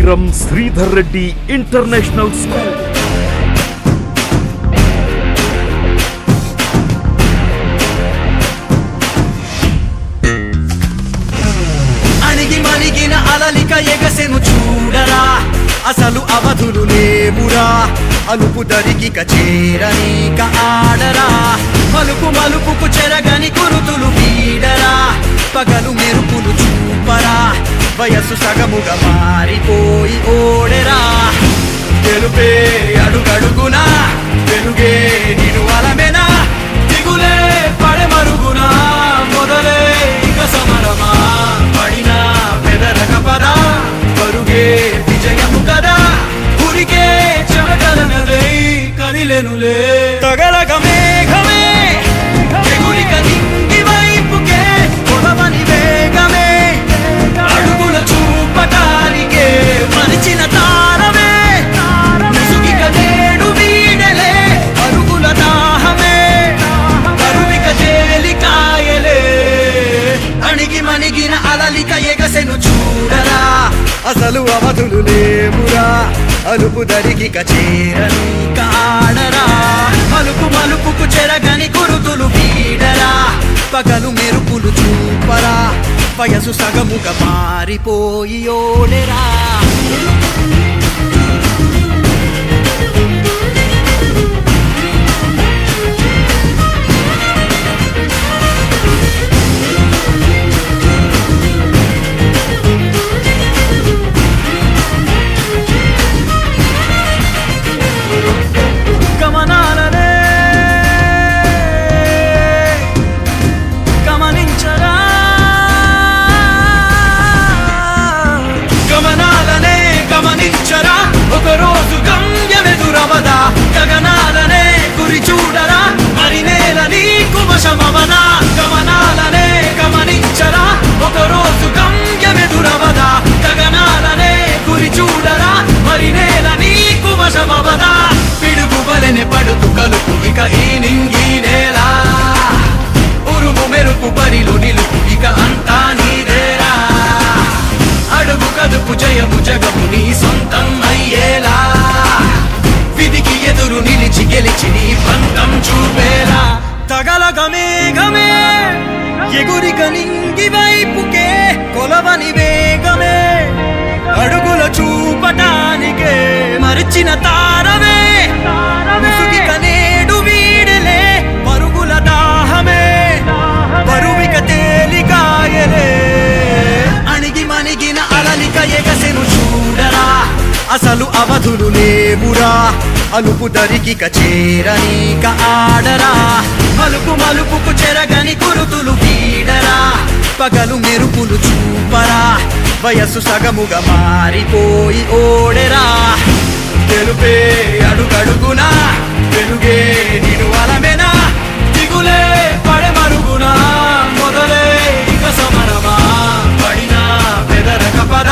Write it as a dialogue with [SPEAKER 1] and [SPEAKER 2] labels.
[SPEAKER 1] వీరం Sridhar Reddy international school.
[SPEAKER 2] అణిగి మణిగిన అలలిక ఎగసెను చూడరా, అసలు అవధులు లేవురా, అలుపు దరికిక చేరనీక ఆడరా, మలుపు మలుపుకు చెరగని కురుతులు వీడరా, పగలు మెరుపులు చూపరా, వయస్సు సగముగా మారిపోయి ఓడెరా. తెలుపే అడుగడుగునా, వెలుగే నిను అలమెనా, దిగులే పడె మరుగునా, మొదలే ఇక సమరమా, పడినా పెదరక పద, పరుగే విజయము కదా, ఉరికే చెమటలనలై కదిలెనులే. తగలగ మేఘమే ఎగురిక నింగి వైపుకే, కొలవని వేగమే అడుగుల చూపటానికే, మరిచిన తారమే ముసుగిక నేడు వీడలే, అరుగుల దాహమే కరువిక తేలికాయలే. అణిగి మణిగిన అలలిక ఎగసెను చూడరా, అసలు అవధులు లేవురా, అలుపు దరికిక చేరనీక ఆడరా, మలుపు మలుపుకు చెరగని కురుతులు వీడరా, పగలు మెరుపులు చూపరా, వయసు సగముగా మారిపోయి ఓడెరా. గమనాలనే గమనించరా, గమనాలనే గమనించరా, ఒకరోజు గమ్యమెదురవదా, గగనాలనే గురి చూడరా, మరి నేల నీకు వశమవదా. గమనాలనే గమనించరా, ఒకరోజు గమ్యమెదురవదా, గగనాలనే గురి చూడరా, మరి నేల నీకు వశమవదా. పిడుగు బలెని పడుతు కలుపు ఇక ఈ నింగి నేల, ఉరుము మెరుపు బరిలో నిలుపు ఇక అంతా నీదేరా, అడుగు కదుపు జయము జగము నీ సొంతం అయ్యేలా, విధికి ఎదురు నిలిచి గెలిచి నీ పంతం చూపేలా. తగలగ మేఘమే ఎగురిక నింగి వైపుకే, కొలవని వేగమే అడుగుల చూపటానికే, మరిచిన తారమే ముసుగిక నేడు వీడలే, పరుగుల దాహమే బరువిక తేలికాయలే. అణిగి మణిగిన అలలిక ఎగసెను చూడరా, అసలు అవధులు లేవురా, అలుపు దరికిక చేరనీక ఆడరా, మలుపు మలుపుకు చెరగని కురుతులు వీడరా, పగలు మెరుపులు చూపరా, వయస్సు సగముగా మారిపోయి ఓడెరా. తెలుపే అడుగడుగునా, వెలుగే నిను అలమెనా, దిగులే పడె మరుగునా, మొదలే ఇక సమరమా, పడినా పెదరక పద,